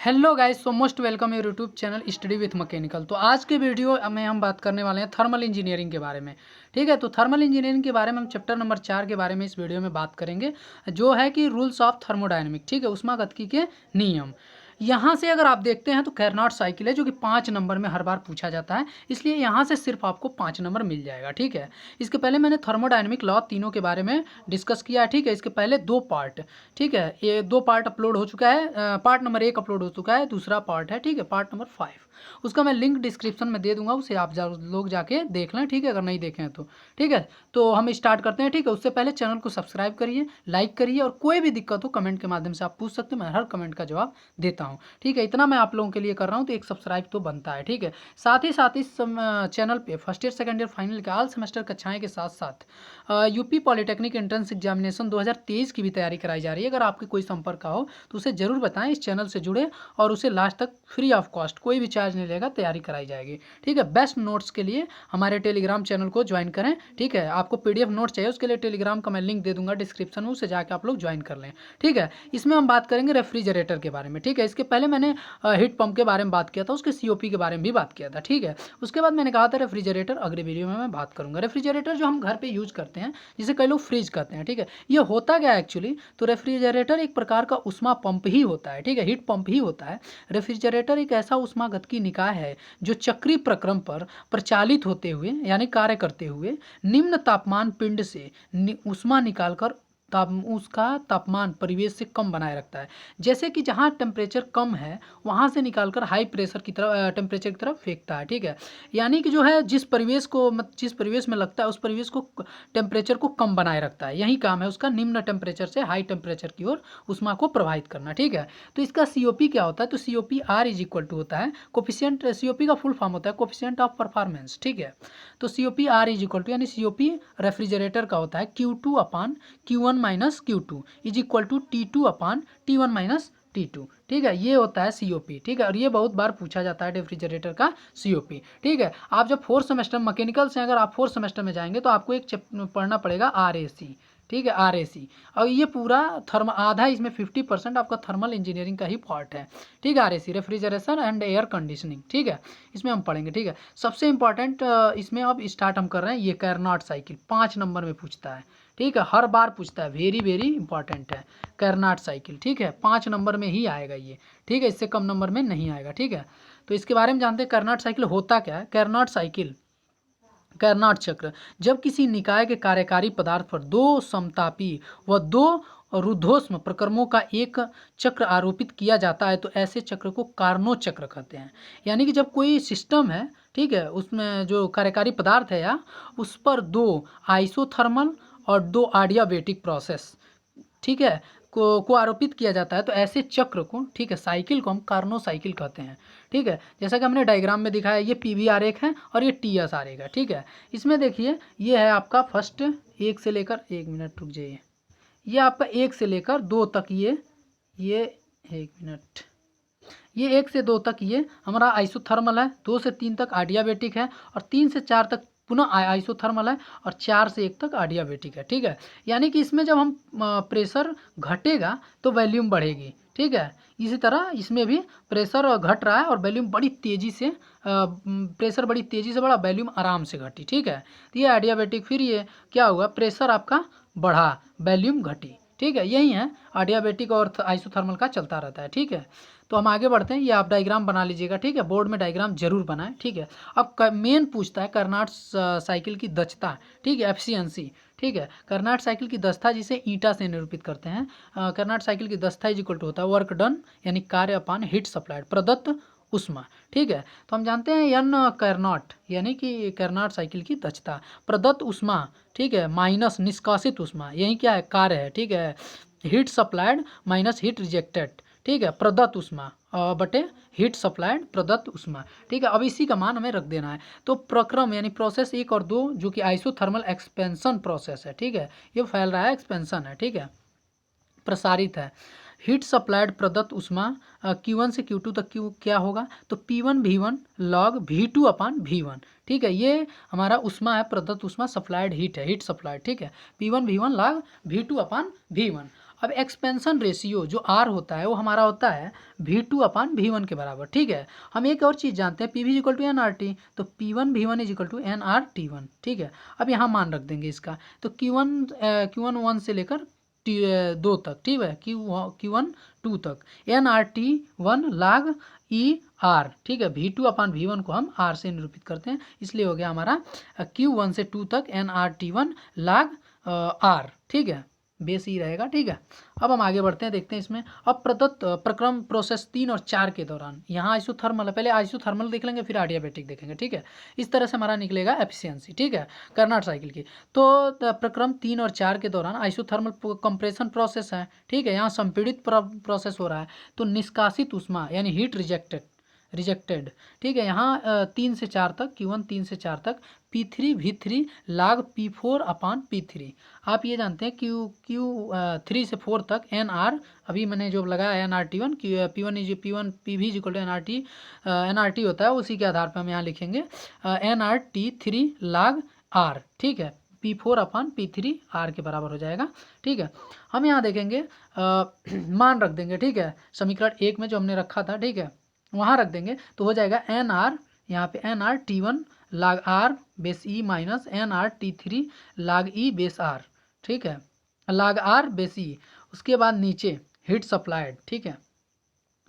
Hello guys, so most welcome your YouTube channel study with mechanical. तो आज के video में हम बात करने वाले हैं थर्मल इंजीनियरिंग के बारे में। ठीक है, तो थर्मल इंजीनियरिंग के बारे में हम चैप्टर नंबर 4 के बारे में इस वीडियो में बात करेंगे, जो है कि रूल्स ऑफ थर्मोडायनेमिक। ठीक है, ऊष्मागतिकी के नियम। यहाँ से अगर आप देखते हैं तो कैरनॉट साइकिल है, जो कि 5 नंबर में हर बार पूछा जाता है, इसलिए यहाँ से सिर्फ आपको 5 नंबर मिल जाएगा। ठीक है, इसके पहले मैंने थर्मोडायनेमिक लॉ तीनों के बारे में डिस्कस किया है। ठीक है, इसके पहले 2 पार्ट, ठीक है, ये 2 पार्ट अपलोड हो चुका है। पार्ट नंबर 1 अपलोड हो चुका है, दूसरा पार्ट है, ठीक है, पार्ट नंबर 5। उसका मैं लिंक डिस्क्रिप्शन में दे दूंगा, उसे आप लोग जाके देख लें। ठीक है, अगर नहीं देखें तो ठीक है। तो हम स्टार्ट करते हैं। ठीक है, उससे पहले चैनल को सब्सक्राइब करिए, लाइक करिए, और कोई भी दिक्कत हो कमेंट के माध्यम से आप पूछ सकते हैं, मैं हर कमेंट का जवाब देता हूँ। ठीक है, इतना मैं आप लोगों के लिए कर रहा हूँ, तो एक सब्सक्राइब तो बनता है। ठीक है, साथ ही इस चैनल पे first year second year final के ऑल सेमेस्टर कक्षाएं के साथ साथ यूपी पॉलिटेक्निक एंट्रेंस एग्जामिनेशन 2023 की भी तैयारी कराई जा रही है। अगर आपके कोई संपर्क का हो तो उसे ज़रूर बताएं, इस चैनल से जुड़े, और उसे लास्ट तक फ्री ऑफ कॉस्ट, कोई भी चार्ज नहीं लेगा, तैयारी कराई जाएगी। ठीक है, बेस्ट नोट्स के लिए हमारे टेलीग्राम चैनल को ज्वाइन करें। ठीक है, आपको पीडीएफ नोट चाहिए, उसके लिए टेलीग्राम का मैं लिंक दे दूंगा डिस्क्रिप्शन में, उसे जाकर आप लोग ज्वाइन कर लें। ठीक है, इसमें हम बात करेंगे रेफ्रिजरेटर के बारे में। ठीक है, इसके पहले मैंने हीट पंप के बारे में बात किया था, उसके सीओपी के बारे में भी बात किया था। ठीक है, उसके बाद मैंने कहा था रेफ्रिजरेटर अगले वीडियो में मैं बात करूंगा। रेफ्रिजरेटर जो हम घर पे यूज करते हैं, जिसे कई लोग फ्रिज कहते हैं। ठीक है, ये होता क्या है एक्चुअली, तो रेफ्रिजरेटर एक प्रकार का उष्मा पंप ही होता है। ठीक है, हीट पंप ही होता है। रेफ्रिजरेटर एक ऐसा ऊष्मागतिकी निकाय है जो चक्रीय प्रक्रम पर प्रचालित होते हुए, यानी कार्य करते हुए, निम्न तापमान पिंड से ऊष्मा निकालकर उसका तापमान परिवेश से कम बनाए रखता है। जैसे कि जहाँ टेम्परेचर कम है वहाँ से निकालकर हाई प्रेशर की तरफ, टेम्परेचर की तरफ फेंकता है। ठीक है, यानी कि जो है जिस परिवेश में लगता है उस परिवेश को, टेम्परेचर को कम बनाए रखता है। यही काम है उसका, निम्न टेम्परेचर से हाई टेम्परेचर की ओर उष्मा को प्रवाहित करना। ठीक है, तो इसका सीओपी क्या होता है, तो COP R is equal to होता है कोफिशिएंट, सीओपी का फुल फॉर्म होता है कोफिशिएंट ऑफ परफॉर्मेंस। ठीक है, तो COP R is equal to, यानी सीओपी रेफ्रिजरेटर का होता है Q2 upon Q1 minus Q2 is equal to T2 upon T1 minus T2। ठीक है, ये होता है सीओपी। ठीक है, और ये बहुत बार पूछा जाता है रेफ्रिजरेटर का सीओपी। ठीक है, आप जब 4th सेमेस्टर मैकेनिकल से अगर आप 4th सेमेस्टर में जाएंगे तो आपको एक पढ़ना पड़ेगा आरएसी। ठीक है, आरएसी, और ये पूरा आधा इसमें 50% आपका थर्मल इंजीनियरिंग का ही पार्ट है। ठीक है, RAC refrigeration and air conditioning. ठीक है, इसमें हम पढ़ेंगे। ठीक है, सबसे इंपॉर्टेंट इसमें अब स्टार्ट हम कर रहे हैं, ये कैरनॉट साइकिल 5 नंबर में पूछता है। ठीक है, हर बार पूछता है, वेरी वेरी इंपॉर्टेंट है कैरनॉट साइकिल। ठीक है, 5 नंबर में ही आएगा ये। ठीक है, इससे कम नंबर में नहीं आएगा। ठीक है, तो इसके बारे में जानते हैं कैरनॉट साइकिल होता क्या है। कैरनॉट साइकिल, कैरनॉट चक्र, जब किसी निकाय के कार्यकारी पदार्थ पर 2 समतापी व 2 रुद्धोष्म प्रक्रमों का एक चक्र आरोपित किया जाता है, तो ऐसे चक्र को कार्नो चक्र कहते हैं। यानी कि जब कोई सिस्टम है, ठीक है, उसमें जो कार्यकारी पदार्थ है या उस पर 2 आइसोथर्मल और 2 आडियाबेटिक प्रोसेस, ठीक है, को आरोपित किया जाता है, तो ऐसे चक्र को, ठीक है, साइकिल को हम कार्नो साइकिल कहते हैं। ठीक है, जैसा कि हमने डायग्राम में दिखाया, ये पीवी आरेख है और ये टीएस आरेख है। ठीक है, इसमें देखिए ये है आपका फर्स्ट 1 से लेकर, 1 मिनट रुक जाइए, ये आपका 1 से लेकर 2 तक, ये 1 मिनट, ये 1 से 2 तक ये हमारा आइसोथर्मल है, 2 से 3 तक आडियाबेटिक है, और 3 से 4 तक पुनः आइसोथर्मल है, और 4 से 1 तक आडियाबेटिक है। ठीक है, यानी कि इसमें जब हम प्रेशर घटेगा तो वॉल्यूम बढ़ेगी। ठीक है, इसी तरह इसमें भी प्रेशर घट रहा है और वॉल्यूम बड़ी तेज़ी से, प्रेशर बड़ी तेज़ी से बढ़ा, वॉल्यूम आराम से घटी। ठीक है, तो ये आडियाबेटिक, फिर ये क्या हुआ, प्रेशर आपका बढ़ा, वॉल्यूम घटी। ठीक है, यही है आडियाबेटिक और आइसोथर्मल का चलता रहता है। ठीक है, तो हम आगे बढ़ते हैं, ये आप डायग्राम बना लीजिएगा। ठीक है, बोर्ड में डायग्राम जरूर बनाएं। ठीक है, अब मेन पूछता है कार्नोट साइकिल की दक्षता। ठीक है, एफिशिएंसी। ठीक है, कार्नोट साइकिल की दक्षता जिसे ईटा से निरूपित करते हैं। कार्नोट साइकिल की दक्षता इज इक्वल टू होता है वर्क डन, यानी कार्य अपान हीट सप्लाइड, प्रदत्त उष्मा। ठीक है, तो हम जानते हैं एन कार्नोट, यानी कि कार्नोट साइकिल की दक्षता, प्रदत्त उष्मा, ठीक है, माइनस निष्कासित उष्मा, यही क्या है, कार्य है। ठीक है, heat supplied minus heat rejected. ठीक है, प्रदत्त उष्मा बटे हीट सप्लाइड प्रदत्त उष्मा। ठीक है, अब इसी का मान हमें रख देना है। तो प्रक्रम यानी प्रोसेस 1 और 2 जो कि आइसोथर्मल एक्सपेंशन प्रोसेस है। ठीक है, ये फैल रहा है, एक्सपेंशन है। ठीक है, प्रसारित है। हीट सप्लाइड प्रदत्त उष्मा Q1 से Q2 तक क्या होगा, तो P1 V1 लॉग V2 अपान V1। ठीक है, ये हमारा उष्मा है, प्रदत्त उष्मा, सप्लाइड हीट है, हीट सप्लाइड। ठीक है, P1 V1 लॉग V2 अपान V1। अब एक्सपेंशन रेशियो जो आर होता है वो हमारा होता है V2/V1 के बराबर, ठीक है। हम एक और चीज़ जानते हैं, PV इक्वल टू NRT, तो P1V1 is equal to NRT1, ठीक है। अब यहाँ मान रख देंगे इसका, तो Q1 1 से लेकर दो तक, ठीक है, Q1 2 तक NRT1 log ER, ठीक है। V2/V1 को हम R से निरूपित करते हैं, इसलिए हो गया हमारा Q1 से 2 तक NRT1 log R, ठीक है, बेस ही रहेगा, ठीक है। अब हम आगे बढ़ते हैं, देखते हैं इसमें। अब प्रदत्त प्रक्रम प्रोसेस 3 और 4 के दौरान, यहाँ आइसोथर्मल है, पहले आइसोथर्मल देख लेंगे फिर एडियाबेटिक देखेंगे, ठीक है। इस तरह से हमारा निकलेगा एफिशिएंसी, ठीक है, कार्नोट साइकिल की। तो प्रक्रम 3 और 4 के दौरान आइसोथर्मल कंप्रेशन प्रोसेस है, ठीक है। यहाँ संपीड़ित प्रोसेस हो रहा है, तो निष्कासित ऊष्मा यानी हीट रिजेक्टेड, ठीक है। यहाँ 3 से 4 तक, Q1 3 से 4 तक P3V3 log P4/P3। आप ये जानते हैं Q 3 से 4 तक NR, अभी मैंने जो लगाया NRT1, P1 PV equal to NRT होता है, उसी के आधार पर हम यहाँ लिखेंगे NRT3 log R, ठीक है। P4/P3 R के बराबर हो जाएगा, ठीक है। हम यहाँ देखेंगे मान रख देंगे, ठीक है, समीकरण 1 में जो हमने रखा था, ठीक है, वहाँ रख देंगे, तो हो जाएगा NR, यहाँ पे NRT1 log R base E minus NRT3 log E base R, ठीक है, log R बेस E। उसके बाद नीचे हीट सप्लाइड, ठीक है,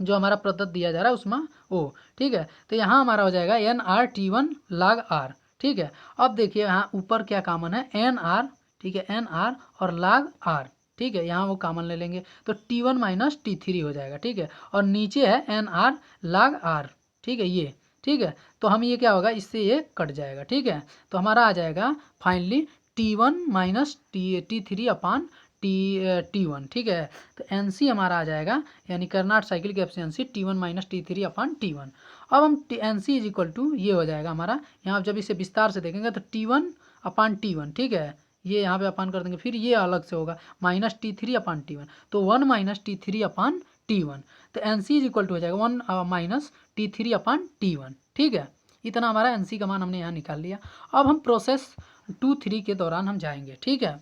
जो हमारा प्रदत्त दिया जा रहा है उसमें ओ, ठीक है। तो यहाँ हमारा हो जाएगा NRT1 log R, ठीक है। अब देखिए यहाँ ऊपर क्या कॉमन है, NR, ठीक है, NR और log R, ठीक है, यहाँ वो कॉमन ले लेंगे, तो T1 माइनस T3 हो जाएगा, ठीक है। और नीचे है NR log R, ठीक है, ये, ठीक है। तो हम ये क्या होगा, इससे ये कट जाएगा, ठीक है। तो हमारा आ जाएगा फाइनली T1 माइनस T3/T1, ठीक है। तो NC हमारा आ जाएगा, यानी कार्नोट साइकिल की एफिशिएंसी T1 माइनस T3/T1। अब हम NC इज इक्वल टू ये हो जाएगा हमारा, यहाँ जब इसे विस्तार से देखेंगे तो T1/T1, ठीक है, ये यहाँ पे अपान कर देंगे, फिर ये अलग से होगा माइनस T3/T1, तो 1 माइनस T3/T1, तो NC इज इक्वल टू हो जाएगा 1 माइनस T3/T1, ठीक है। इतना हमारा NC का मान हमने यहाँ निकाल लिया। अब हम प्रोसेस 2 3 के दौरान हम जाएंगे, ठीक है।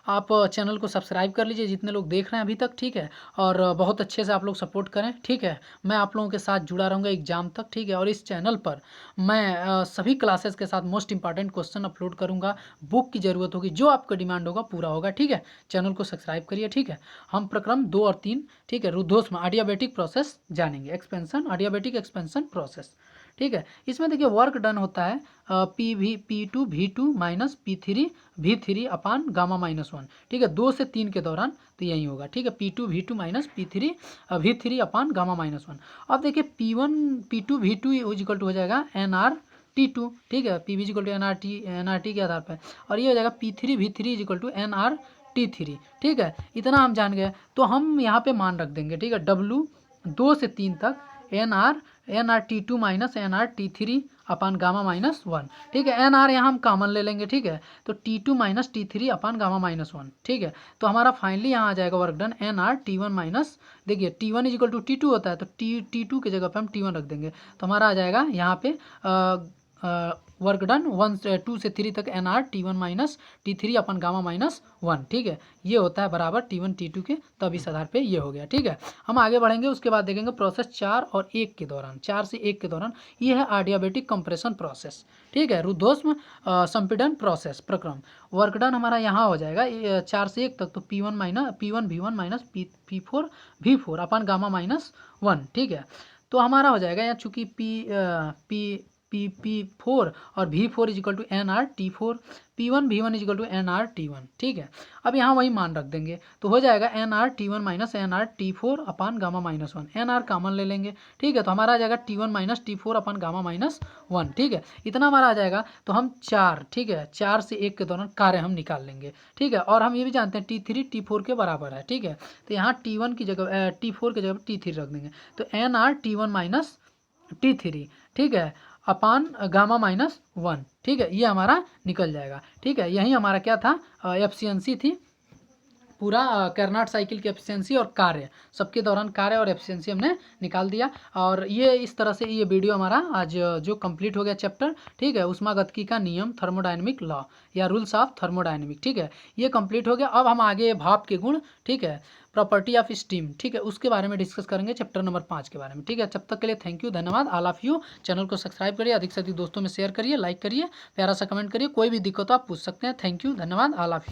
आप चैनल को सब्सक्राइब कर लीजिए जितने लोग देख रहे हैं अभी तक, ठीक है, और बहुत अच्छे से आप लोग सपोर्ट करें, ठीक है। मैं आप लोगों के साथ जुड़ा रहूँगा एग्जाम तक, ठीक है। और इस चैनल पर मैं सभी क्लासेस के साथ मोस्ट इंपॉर्टेंट क्वेश्चन अपलोड करूँगा, बुक की ज़रूरत होगी, जो आपका डिमांड होगा पूरा होगा, ठीक है। चैनल को सब्सक्राइब करिए, ठीक है। हम प्रक्रम 2 और 3, ठीक है, रुद्धोष्म एडियाबेटिक प्रोसेस जानेंगे, एडियाबेटिक एक्सपेंशन प्रोसेस, ठीक है। इसमें देखिए वर्क डन होता है P2V2 minus P3V3 gamma minus 1, ठीक है, 2 से 3 के दौरान, तो यही होगा, ठीक है, P2V2 minus P3V3 gamma minus 1। अब देखिए P2V2 इक्वल टू हो जाएगा NRT2, ठीक है, PV इक्वल टू NRT के आधार पर, और ये हो जाएगा P3V3 इक्वल टू NRT3, ठीक है। इतना हम जान गए, तो हम यहाँ पे मान रख देंगे, ठीक है, W 2 से 3 तक NRT2 minus NRT3 gamma minus 1, ठीक है। NR यहाँ हम कॉमन ले लेंगे, ठीक है, तो T2 minus T3 gamma minus 1, ठीक है। तो हमारा फाइनली यहाँ आ जाएगा वर्क डन NRT1 माइनस, देखिए T1 is equal to T2 होता है, तो T2 की जगह पे हम T1 रख देंगे, तो हमारा आ जाएगा यहाँ पे वर्क डन 2 से 3 तक NRT1 minus T3 gamma minus 1, ठीक है, ये होता है बराबर T1 T2 के, तब इस आधार पे ये हो गया, ठीक है। हम आगे बढ़ेंगे, उसके बाद देखेंगे प्रोसेस 4 और 1 के दौरान, 4 से 1 के दौरान, ये है एडियाबेटिक कंप्रेशन प्रोसेस, ठीक है, रुद्धोष्म संपीड़न प्रोसेस प्रक्रम। वर्क डन हमारा यहाँ हो जाएगा 4 से 1 तक, तो P1V1 minus P4V4 gamma minus 1, ठीक है। तो हमारा हो जाएगा यहाँ चूँकि P4 और V4 is equal to NRT4, P1V1 is equal to NRT1, ठीक है। अब यहाँ वही मान रख देंगे, तो हो जाएगा NRT1 minus NRT4 gamma minus 1, NR common ले लेंगे, ठीक है। तो हमारा आ जाएगा T1 minus T4 gamma minus 1, ठीक है, इतना हमारा आ जाएगा। तो हम 4, ठीक है, 4 से 1 के दौरान कार्य हम निकाल लेंगे, ठीक है। और हम ये भी जानते हैं T3 T4 के बराबर है, ठीक है। तो यहाँ T1 की जगह T4 की जगह T3 रख देंगे, तो NRT1 माइनस T3, ठीक है, गामा माइनस 1, ठीक है, ये हमारा निकल जाएगा, ठीक है। यही हमारा क्या था, एफिशिएंसी थी पूरा कार्नोट साइकिल की एफिशिएंसी और कार्य सबके दौरान कार्य और एफिशिएंसी हमने निकाल दिया। और ये इस तरह से ये वीडियो हमारा आज जो कंप्लीट हो गया चैप्टर, ठीक है, ऊष्मागतिकी का नियम, थर्मोडायनेमिक लॉ या रूल्स ऑफ थर्मोडायनेमिक, ठीक है, ये कंप्लीट हो गया। अब हम आगे भाप के गुण, ठीक है, प्रॉपर्टी ऑफ स्टीम, ठीक है, उसके बारे में डिस्कस करेंगे चैप्टर नंबर 5 के बारे में, ठीक है। तब तक के लिए थैंक यू, धन्यवाद, ऑल ऑफ यू। चैनल को सब्सक्राइब करिए, अधिक से अधिक दोस्तों में शेयर करिए, लाइक करिए, प्यारा सा कमेंट करिए, कोई भी दिक्कत हो आप पूछ सकते हैं। थैंक यू, धन्यवाद, ऑल ऑफ यू।